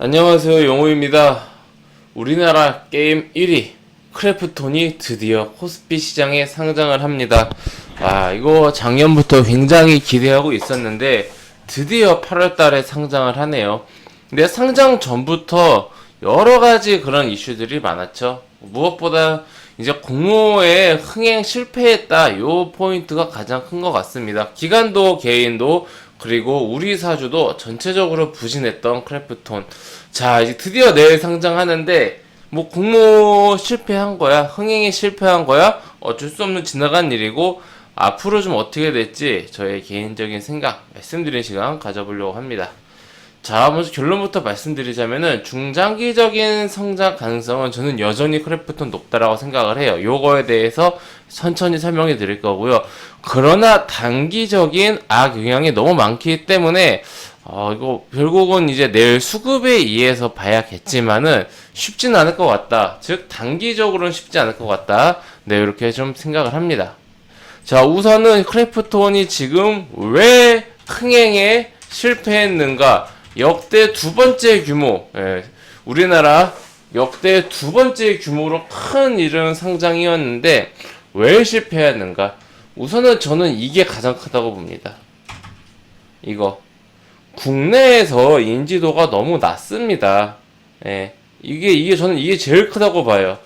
안녕하세요, 용호입니다. 우리나라 게임 1위 크래프톤이 드디어 코스피 시장에 상장을 합니다. 이거 작년부터 굉장히 기대하고 있었는데 드디어 8월달에 상장을 하네요. 근데 상장 전부터 여러가지 그런 이슈들이 많았죠. 무엇보다 이제 공모에 흥행 실패했다, 요 포인트가 가장 큰 것 같습니다. 기관도 개인도 그리고 우리 사주도 전체적으로 부진했던 크래프톤. 자, 이제 드디어 내일 상장하는데 뭐 공모 실패한 거야, 흥행이 실패한 거야, 어쩔 수 없는 지나간 일이고 앞으로 좀 어떻게 될지 저의 개인적인 생각 말씀드리는 시간 가져보려고 합니다. 자, 먼저 결론부터 말씀드리자면은 중장기적인 성장 가능성은 저는 여전히 크래프톤 높다라고 생각을 해요. 요거에 대해서 천천히 설명해 드릴 거고요. 그러나 단기적인 악영향이 너무 많기 때문에 이거 결국은 이제 내일 수급에 의해서 봐야겠지만은 쉽진 않을 것 같다. 즉 단기적으로는 쉽지 않을 것 같다. 네, 이렇게 좀 생각을 합니다. 자, 우선은 크래프톤이 지금 왜 흥행에 실패했는가? 역대 두 번째 규모, 우리나라 역대 두 번째 규모로 큰 이런 상장이었는데 왜 실패했는가? 우선은 저는 이게 가장 크다고 봅니다. 이거 국내에서 인지도가 너무 낮습니다. 이게 저는 이게 제일 크다고 봐요.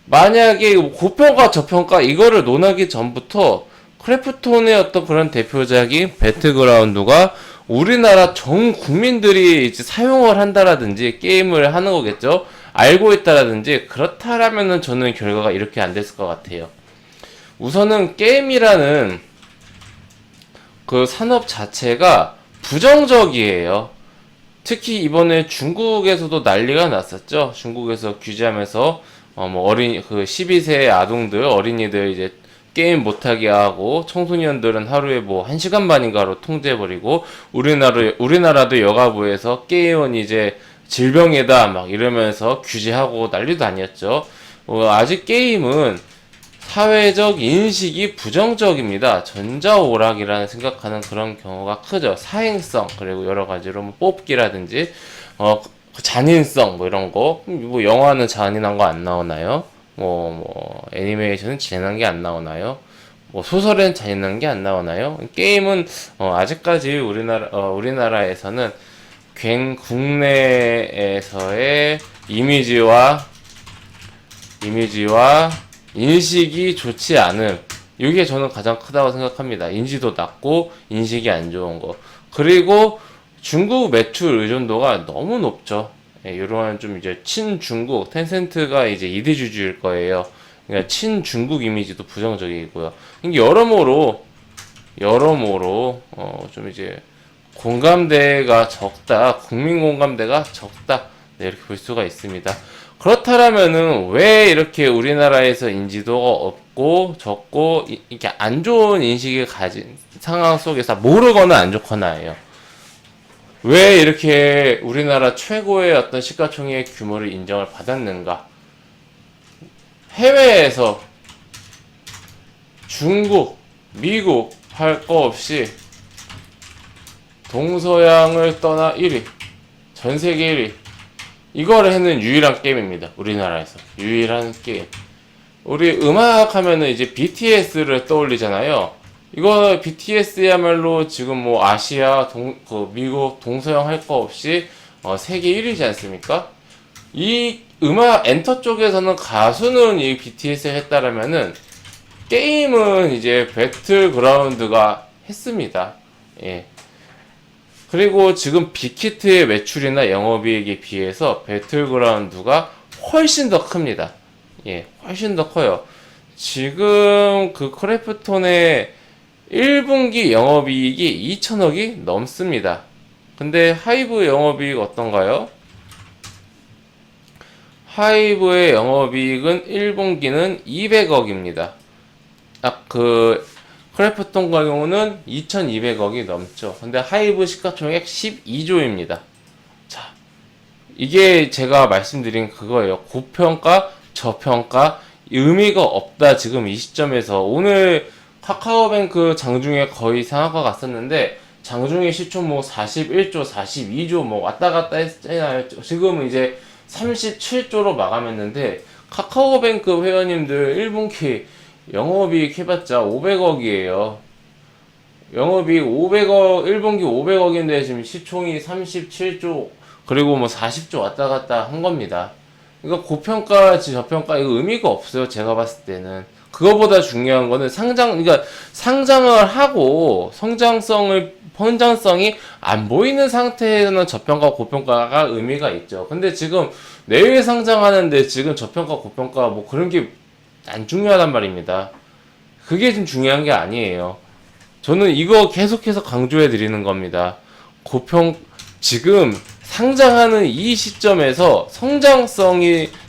만약에 고평가 저평가 이거를 논하기 전부터 크래프톤의 어떤 그런 대표작인 배틀그라운드가 우리나라 전 국민들이 이제 사용을 한다라든지 게임을 하는 거겠죠. 알고 있다라든지 그렇다라면은 저는 결과가 이렇게 안 됐을 것 같아요. 우선은 게임이라는 그 산업 자체가 부정적이에요. 특히 이번에 중국에서도 난리가 났었죠. 중국에서 규제하면서 뭐 12세 아동들, 어린이들 이제 게임 못하게 하고 청소년들은 하루에 뭐 1시간 반인가로 통제해버리고 우리나라도 여가부에서 게임은 이제 질병이다 막 이러면서 규제하고 난리도 아니었죠. 아직 게임은 사회적 인식이 부정적입니다. 전자오락이라는 생각하는 그런 경우가 크죠. 사행성 그리고 여러 가지로 뭐 뽑기라든지 잔인성 뭐 이런 거. 뭐 영화는 잔인한 거 안 나오나요? 애니메이션은 잔인한 게 안 나오나요? 뭐 소설은 잔인한 게 안 나오나요? 게임은 아직까지 우리나라에서는 국내에서의 이미지와 인식이 좋지 않음. 이게 저는 가장 크다고 생각합니다. 인지도 낮고 인식이 안 좋은 거. 그리고 중국 매출 의존도가 너무 높죠. 이러한 좀 이제 친중국, 텐센트가 이제 이대주주일 거예요. 그러니까 친중국 이미지도 부정적이고요. 여러모로 좀 이제 공감대가 적다, 국민 공감대가 적다, 네, 이렇게 볼 수가 있습니다. 그렇다면은 왜 이렇게 우리나라에서 인지도가 없고 적고 이렇게 안 좋은 인식을 가진 상황 속에서 모르거나 안 좋거나예요. 왜 이렇게 우리나라 최고의 어떤 시가총액 규모를 인정을 받았는가? 해외에서 중국, 미국 할 거 없이 동서양을 떠나 1위, 전 세계 1위. 이거를 해는 유일한 게임입니다. 우리나라에서 유일한 게임. 우리 음악 하면은 이제 BTS를 떠올리잖아요. 이거 BTS야말로 지금 뭐 아시아, 미국, 동서양 할 거 없이 세계 1위지 않습니까? 이 음악 엔터 쪽에서는 가수는 이 BTS를 했다라면은 게임은 이제 배틀그라운드가 했습니다. 예. 그리고 지금 빅히트의 매출이나 영업이익에 비해서 배틀그라운드가 훨씬 더 큽니다. 예, 훨씬 더 커요. 지금 그 크래프톤의 1분기 영업이익이 2천억이 넘습니다. 근데 하이브 영업이익 어떤가요? 하이브의 영업이익은 1분기는 200억입니다. 크래프톤 경우는 2200억이 넘죠. 근데 하이브 시가총액 12조입니다. 자, 이게 제가 말씀드린 그거예요. 고평가, 저평가, 의미가 없다. 지금 이 시점에서 오늘 카카오뱅크 장중에 거의 상한가 갔었는데 장중에 시초 뭐 41조, 42조 뭐 왔다 갔다 했잖아요. 지금은 이제 37조로 마감했는데 카카오뱅크 회원님들 1분기 영업이익 해봤자 500억이에요. 영업이익 500억, 1분기 500억인데 지금 시총이 37조, 그리고 뭐 40조 왔다 갔다 한 겁니다. 이거 고평가, 저평가, 이거 의미가 없어요. 제가 봤을 때는. 그거보다 중요한 거는 그러니까 상장을 하고 성장성이 안 보이는 상태에서는 저평가, 고평가가 의미가 있죠. 근데 지금 내외 상장하는데 지금 저평가, 고평가 뭐 그런 게 안 중요하단 말입니다. 그게 좀 중요한 게 아니에요. 저는 이거 계속해서 강조해 드리는 겁니다. 지금 상장하는 이 시점에서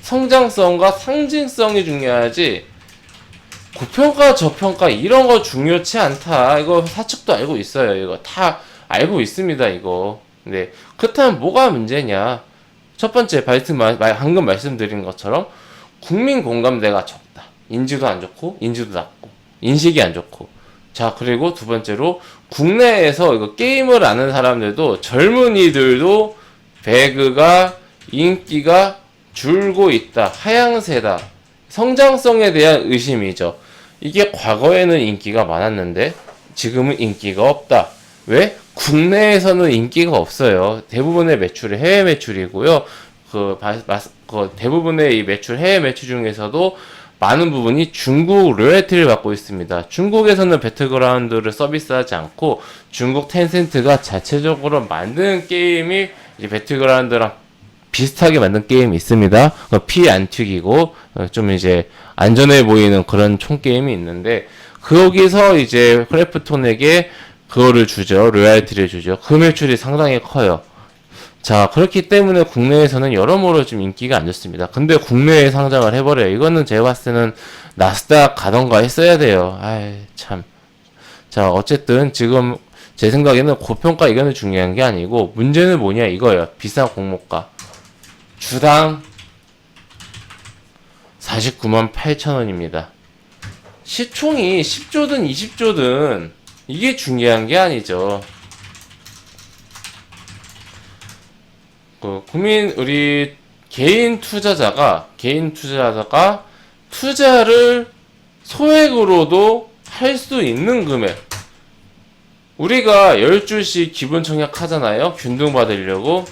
성장성과 상징성이 중요하지, 고평가, 저평가, 이런 거 중요치 않다. 이거 사측도 알고 있어요. 이거 다 알고 있습니다, 이거. 네. 그렇다면 뭐가 문제냐? 첫 번째, 방금 말씀드린 것처럼, 국민 공감대가 적다. 인지도 안 좋고, 인지도 낮고, 인식이 안 좋고. 자, 그리고 두 번째로, 국내에서 이거 게임을 아는 사람들도, 젊은이들도 배그가 인기가 줄고 있다. 하향세다. 성장성에 대한 의심이죠. 이게 과거에는 인기가 많았는데 지금은 인기가 없다. 왜? 국내에서는 인기가 없어요. 대부분의 매출이 해외 매출이고요. 대부분의 이 해외 매출 중에서도 많은 부분이 중국 로열티를 받고 있습니다. 중국에서는 배틀그라운드를 서비스하지 않고 중국 텐센트가 자체적으로 만든 게임이 이제 배틀그라운드랑 비슷하게 만든 게임이 있습니다. 피 안 튀기고 좀 이제 안전해 보이는 그런 총 게임이 있는데, 거기서 이제 크래프톤에게 그거를 주죠. 로얄티를 주죠. 그 매출이 상당히 커요. 자, 그렇기 때문에 국내에서는 여러모로 좀 인기가 안 좋습니다. 근데 국내에 상장을 해버려요. 이거는 제가 봤을 때는 나스닥 가던가 했어야 돼요. 아이, 참. 자, 어쨌든 지금 제 생각에는 고평가 이거는 중요한 게 아니고, 문제는 뭐냐 이거예요. 비싼 공모가. 주당 49만 8천 원입니다. 시총이 10조든 20조든 이게 중요한 게 아니죠. 우리 개인 투자자가 투자를 소액으로도 할 수 있는 금액. 우리가 10주씩 기본 청약 하잖아요. 균등 받으려고.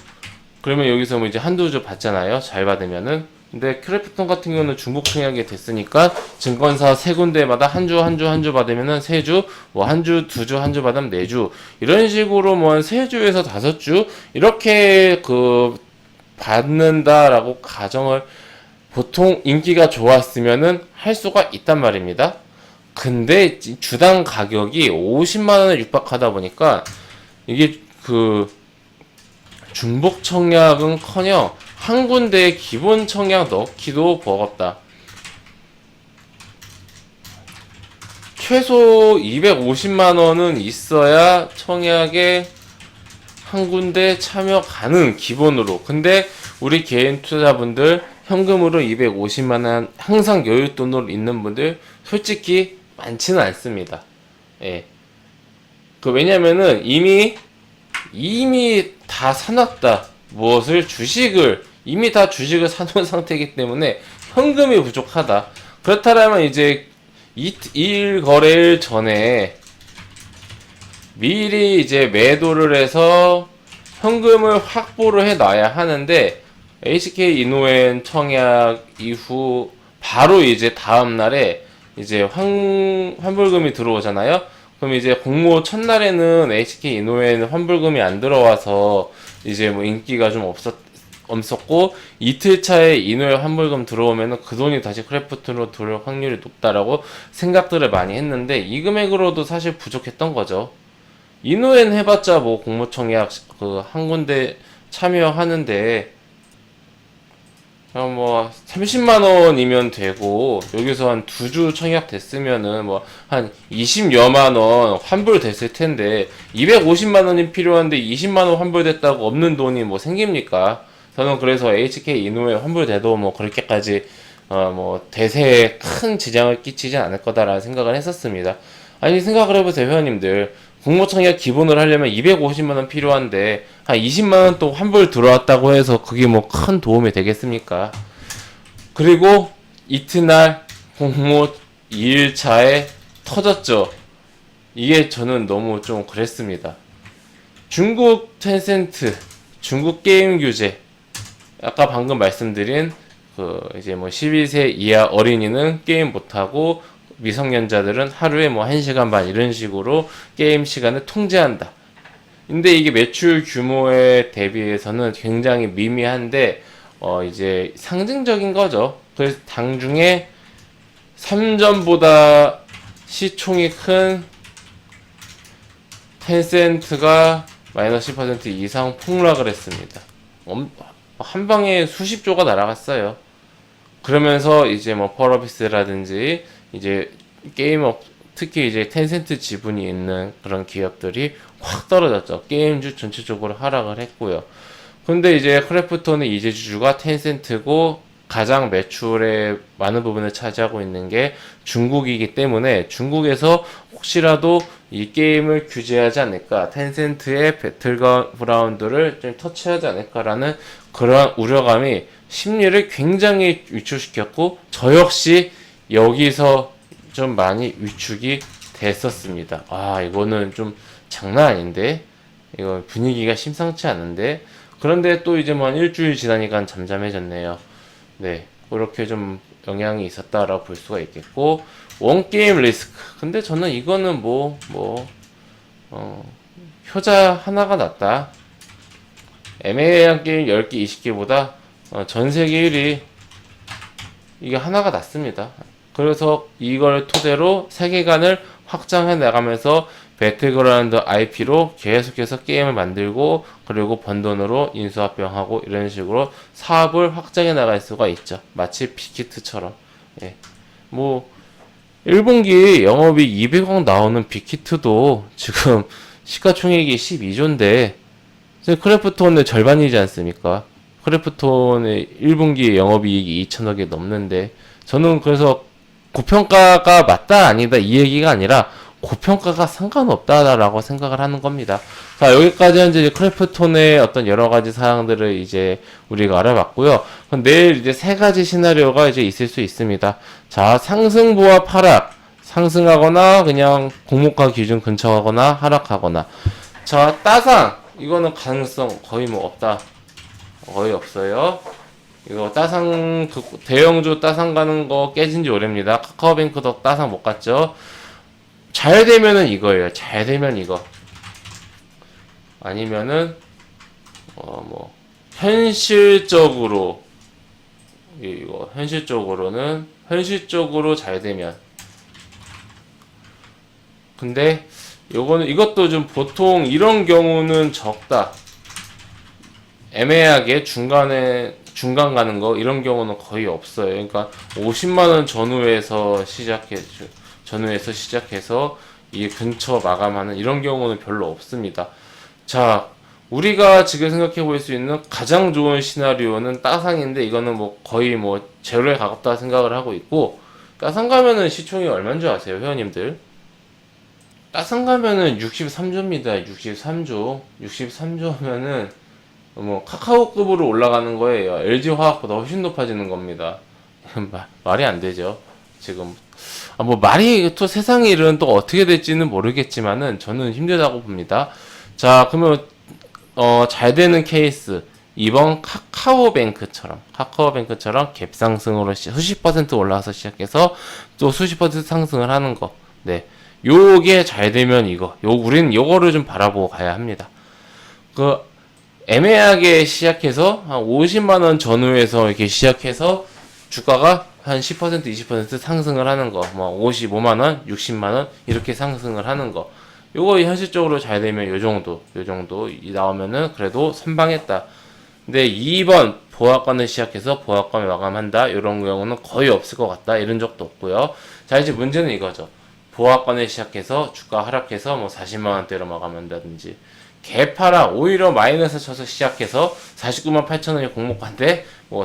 그러면 여기서 뭐 이제 한두 주 받잖아요. 잘 받으면은. 근데 크래프톤 같은 경우는 중복 청약이 됐으니까 증권사 세 군데마다 한 주 받으면은 세 주, 뭐 한 주, 두 주, 한 주 받으면 네 주. 이런 식으로 뭐 한 세 주에서 다섯 주 이렇게 받는다라고 가정을, 보통 인기가 좋았으면은 할 수가 있단 말입니다. 근데 주당 가격이 50만 원을 육박하다 보니까 이게 중복 청약은커녕 한 군데에 기본 청약 넣기도 버겁다. 최소 250만 원은 있어야 청약에 한 군데 참여 가능, 기본으로. 근데 우리 개인 투자자분들 현금으로 250만 원 항상 여윳돈으로 있는 분들 솔직히 많지는 않습니다. 예. 왜냐면은 이미 다 사놨다. 이미 다 주식을 사놓은 상태이기 때문에 현금이 부족하다. 그렇다면 이제 일 거래일 전에 미리 이제 매도를 해서 현금을 확보를 해 놔야 하는데, HK 이노엔 청약 이후 바로 이제 다음 날에 이제 환불금이 들어오잖아요. 그럼 이제 공모 첫날에는 HK 이노엔 환불금이 안 들어와서 이제 뭐 인기가 좀 없었고, 이틀 차에 이노엔 환불금 들어오면은 그 돈이 다시 크래프톤으로 들어올 확률이 높다라고 생각들을 많이 했는데, 이 금액으로도 사실 부족했던 거죠. 이노엔 해봤자 뭐 공모청약 한 군데 참여하는데 뭐 30만 원이면 되고, 여기서 한 두 주 청약 됐으면은 뭐 한 20여만 원 환불 됐을 텐데, 250만 원이 필요한데 20만 원 환불됐다고 없는 돈이 뭐 생깁니까? 저는 그래서 HK 이노에 환불돼도 뭐 그렇게까지 뭐 대세에 큰 지장을 끼치지 않을 거다라는 생각을 했었습니다. 아니 생각을 해보세요, 회원님들. 공모청약 기본으로 하려면 250만 원 필요한데 한 20만 원 또 환불 들어왔다고 해서 그게 뭐 큰 도움이 되겠습니까? 그리고 이튿날 공모 2일차에 터졌죠. 이게 저는 너무 좀 그랬습니다. 중국 텐센트, 중국 게임 규제, 아까 방금 말씀드린 이제 뭐 12세 이하 어린이는 게임 못하고 미성년자들은 하루에 뭐 1시간 반 이런 식으로 게임 시간을 통제한다. 근데 이게 매출 규모에 대비해서는 굉장히 미미한데 이제 상징적인 거죠. 그래서 당중에 3전보다 시총이 큰 텐센트가 마이너스 10% 이상 폭락을 했습니다. 한 방에 수십 조가 날아갔어요. 그러면서 이제 뭐 펄어비스라든지 이제 게임업, 특히 이제 텐센트 지분이 있는 그런 기업들이 확 떨어졌죠. 게임주 전체적으로 하락을 했고요. 근데 이제 크래프톤의 이재주주가 텐센트고 가장 매출의 많은 부분을 차지하고 있는 게 중국이기 때문에 중국에서 혹시라도 이 게임을 규제하지 않을까, 텐센트의 배틀그라운드를 좀 터치하지 않을까라는 그러한 우려감이 심리를 굉장히 위축시켰고 저 역시 여기서 좀 많이 위축이 됐었습니다. 이거는 좀 장난 아닌데, 이거 분위기가 심상치 않은데. 그런데 또 이제 뭐 한 일주일 지나니까 잠잠해졌네요. 네, 그렇게 좀 영향이 있었다라고 볼 수가 있겠고, 원게임 리스크. 근데 저는 이거는 효자 하나가 낫다. 애매한 게임 10개, 20개보다 전 세계 1위 이게 하나가 낫습니다. 그래서 이걸 토대로 세계관을 확장해 나가면서 배틀그라운드 IP로 계속해서 게임을 만들고 그리고 번 돈으로 인수합병하고 이런 식으로 사업을 확장해 나갈 수가 있죠. 마치 빅히트처럼. 예. 뭐 1분기 영업이 200억 나오는 빅히트도 지금 시가총액이 12조인데 크래프톤의 절반이지 않습니까? 크래프톤의 1분기 영업이익이 2천억이 넘는데 저는 그래서 고평가가 맞다 아니다 이 얘기가 아니라 고평가가 상관없다라고 생각을 하는 겁니다. 자, 여기까지 이제 크래프톤의 어떤 여러 가지 사항들을 이제 우리가 알아봤고요. 내일 이제 세 가지 시나리오가 이제 있을 수 있습니다. 자, 상승 보합 하락, 상승하거나 그냥 공모가 기준 근처하거나 하락하거나. 자, 따상 이거는 가능성 거의 뭐 없다. 거의 없어요. 이거 따상 대형주 따상 가는 거 깨진 지 오래입니다. 카카오뱅크도 따상 못 갔죠. 잘 되면은 이거예요. 잘 되면 이거. 아니면은 현실적으로 이거 현실적으로 잘 되면. 근데 이것도 좀 보통 이런 경우는 적다. 애매하게 중간 가는 거 이런 경우는 거의 없어요. 그러니까 50만 원 전후에서 시작해서 이 근처 마감하는 이런 경우는 별로 없습니다. 자, 우리가 지금 생각해 볼 수 있는 가장 좋은 시나리오는 따상인데 이거는 뭐 거의 뭐 제로에 가깝다 생각을 하고 있고, 따상 가면은 시총이 얼마인 줄 아세요, 회원님들? 따상 가면은 63조입니다. 63조면은 뭐 카카오급으로 올라가는 거예요. LG화학보다 훨씬 높아지는 겁니다. 말이 안 되죠. 지금 뭐 말이 또 세상의 일은 또 어떻게 될지는 모르겠지만은 저는 힘들다고 봅니다. 자, 그러면 잘 되는 케이스 이번 카카오뱅크처럼 갭상승으로 수십 퍼센트 올라와서 시작해서 또 수십 퍼센트 상승을 하는 거. 네. 요게 잘 되면 우리는 요거를 좀 바라보고 가야 합니다. 애매하게 시작해서 한 50만 원 전후에서 이렇게 시작해서 주가가 한 10% 20% 상승을 하는 거, 뭐 55만 원, 60만 원 이렇게 상승을 하는 거. 요거 현실적으로 잘 되면 요 정도 나오면은 그래도 선방했다. 근데 2번 보합권을 시작해서 보합권을 마감한다. 이런 경우는 거의 없을 것 같다. 이런 적도 없고요. 자, 이제 문제는 이거죠. 보합권을 시작해서 주가 하락해서 뭐 40만 원대로 마감한다든지, 개파라 오히려 마이너스 쳐서 시작해서 49만 8천 원이 공모가인데 뭐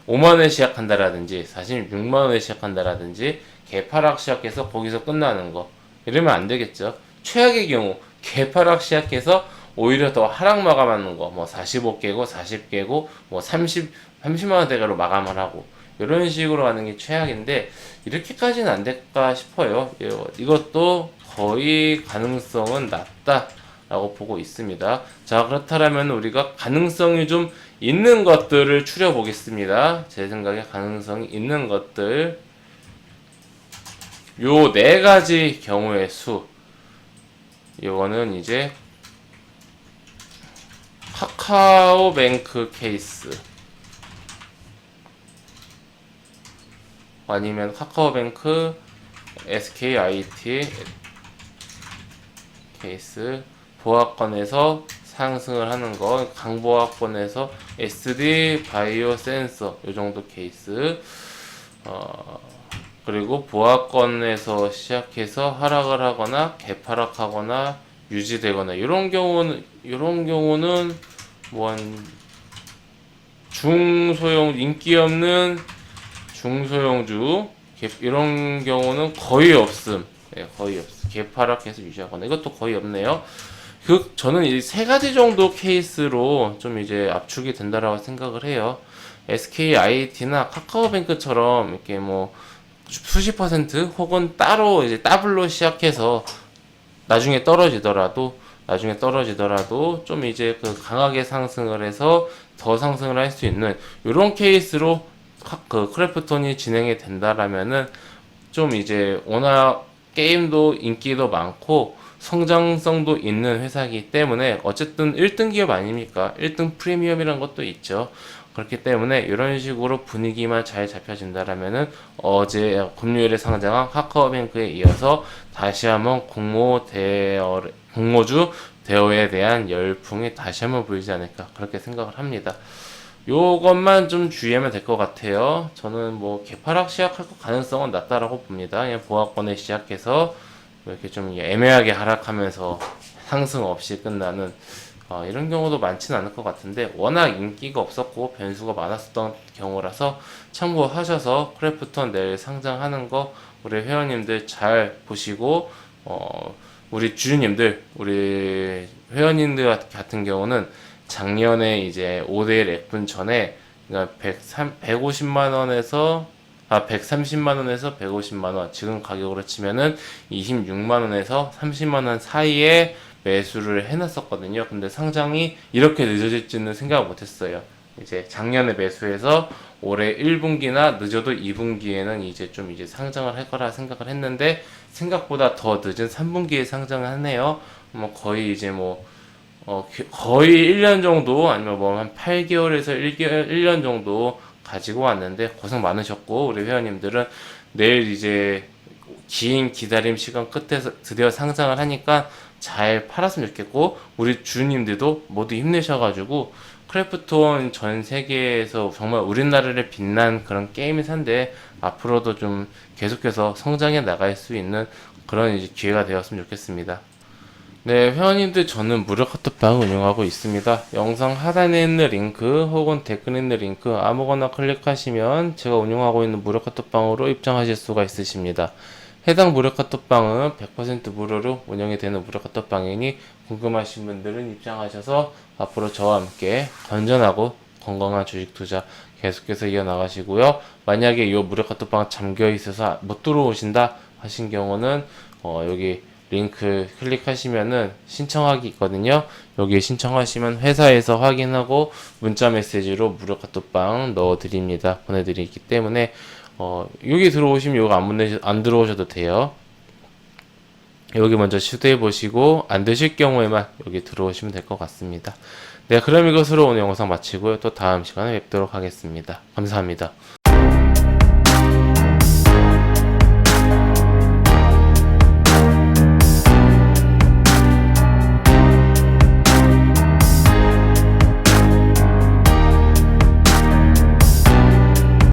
5만원에 시작한다라든지 46만원에 시작한다라든지 개파락 시작해서 거기서 끝나는 거, 이러면 안 되겠죠. 최악의 경우 개파락 시작해서 오히려 더 하락 마감하는 거, 뭐 45개고 40개고 뭐 30만원대가로 마감을 하고, 이런 식으로 하는 게 최악인데, 이렇게까지는 안 될까 싶어요. 이것도 거의 가능성은 낮다 라고 보고 있습니다. 자, 그렇다면 우리가 가능성이 좀 있는 것들을 추려 보겠습니다. 제 생각에 가능성이 있는 것들, 요 네 가지 경우의 수, 이거는 이제 카카오뱅크 케이스, 아니면 카카오뱅크 SKIT 케이스, 보합권에서 상승을 하는 거, 강보합권에서 SD 바이오 센서, 요 정도 케이스, 그리고 보합권에서 시작해서 하락을 하거나 개파락하거나 유지되거나, 이런 경우는 뭐 한 중소형, 인기 없는 중소형주, 이런 경우는 거의 없음. 네, 거의 없음. 개파락해서 유지하거나, 이것도 거의 없네요. 저는 이 세 가지 정도 케이스로 좀 이제 압축이 된다라고 생각을 해요. SKIT나 카카오뱅크처럼 이렇게 뭐 수십 퍼센트 혹은 따로 이제 더블로 시작해서 나중에 떨어지더라도 좀 이제 그 강하게 상승을 해서 더 상승을 할 수 있는 이런 케이스로 그 크래프톤이 진행이 된다라면은, 좀 이제 워낙 게임도 인기도 많고 성장성도 있는 회사이기 때문에, 어쨌든 1등 기업 아닙니까? 1등 프리미엄이란 것도 있죠. 그렇기 때문에 이런 식으로 분위기만 잘 잡혀진다라면은, 어제 금요일에 상장한 카카오뱅크에 이어서 다시 한번 공모주 대여에 대한 열풍이 다시 한번 보이지 않을까, 그렇게 생각을 합니다. 요것만 좀 주의하면 될 것 같아요. 저는 뭐 개파락 시작할 가능성은 낮다라고 봅니다. 그냥 보합권에 시작해서 이렇게 좀 애매하게 하락하면서 상승 없이 끝나는, 이런 경우도 많지는 않을 것 같은데, 워낙 인기가 없었고 변수가 많았었던 경우라서 참고하셔서 크래프톤 내일 상장하는 거 우리 회원님들 잘 보시고, 우리 주주님들, 우리 회원님들 같은 경우는 작년에 이제 5대1 F분 전에, 그러니까 130만원에서 150만원, 지금 가격으로 치면은 26만원에서 30만원 사이에 매수를 해놨었거든요. 근데 상장이 이렇게 늦어질지는 생각 못했어요. 이제 작년에 매수해서 올해 1분기나 늦어도 2분기에는 이제 좀 이제 상장을 할 거라 생각을 했는데, 생각보다 더 늦은 3분기에 상장을 하네요. 뭐 거의 이제 거의 1년 정도, 아니면 뭐 한 8개월에서 1년 정도 가지고 왔는데, 고생 많으셨고, 우리 회원님들은 내일 이제 긴 기다림 시간 끝에서 드디어 상장을 하니까 잘 팔았으면 좋겠고, 우리 주님들도 모두 힘내셔가지고, 크래프톤 전 세계에서 정말 우리나라를 빛난 그런 게임 회사인데, 앞으로도 좀 계속해서 성장해 나갈 수 있는 그런 이제 기회가 되었으면 좋겠습니다. 네, 회원님들, 저는 무료 카톡방 운영하고 있습니다. 영상 하단에 있는 링크 혹은 댓글에 있는 링크 아무거나 클릭하시면 제가 운영하고 있는 무료 카톡방으로 입장하실 수가 있으십니다. 해당 무료 카톡방은 100% 무료로 운영이 되는 무료 카톡방이니, 궁금하신 분들은 입장하셔서 앞으로 저와 함께 건전하고 건강한 주식 투자 계속해서 이어나가시고요. 만약에 이 무료 카톡방 잠겨 있어서 못 들어오신다 하신 경우는 여기 링크 클릭하시면은 신청하기 있거든요. 여기 신청하시면 회사에서 확인하고 문자 메시지로 무료 카톡방 넣어드립니다. 보내드리기 때문에 여기 들어오시면 요거 안 들어오셔도 돼요. 여기 먼저 시도해 보시고 안 되실 경우에만 여기 들어오시면 될 것 같습니다. 네, 그럼 이것으로 오늘 영상 마치고요. 또 다음 시간에 뵙도록 하겠습니다. 감사합니다.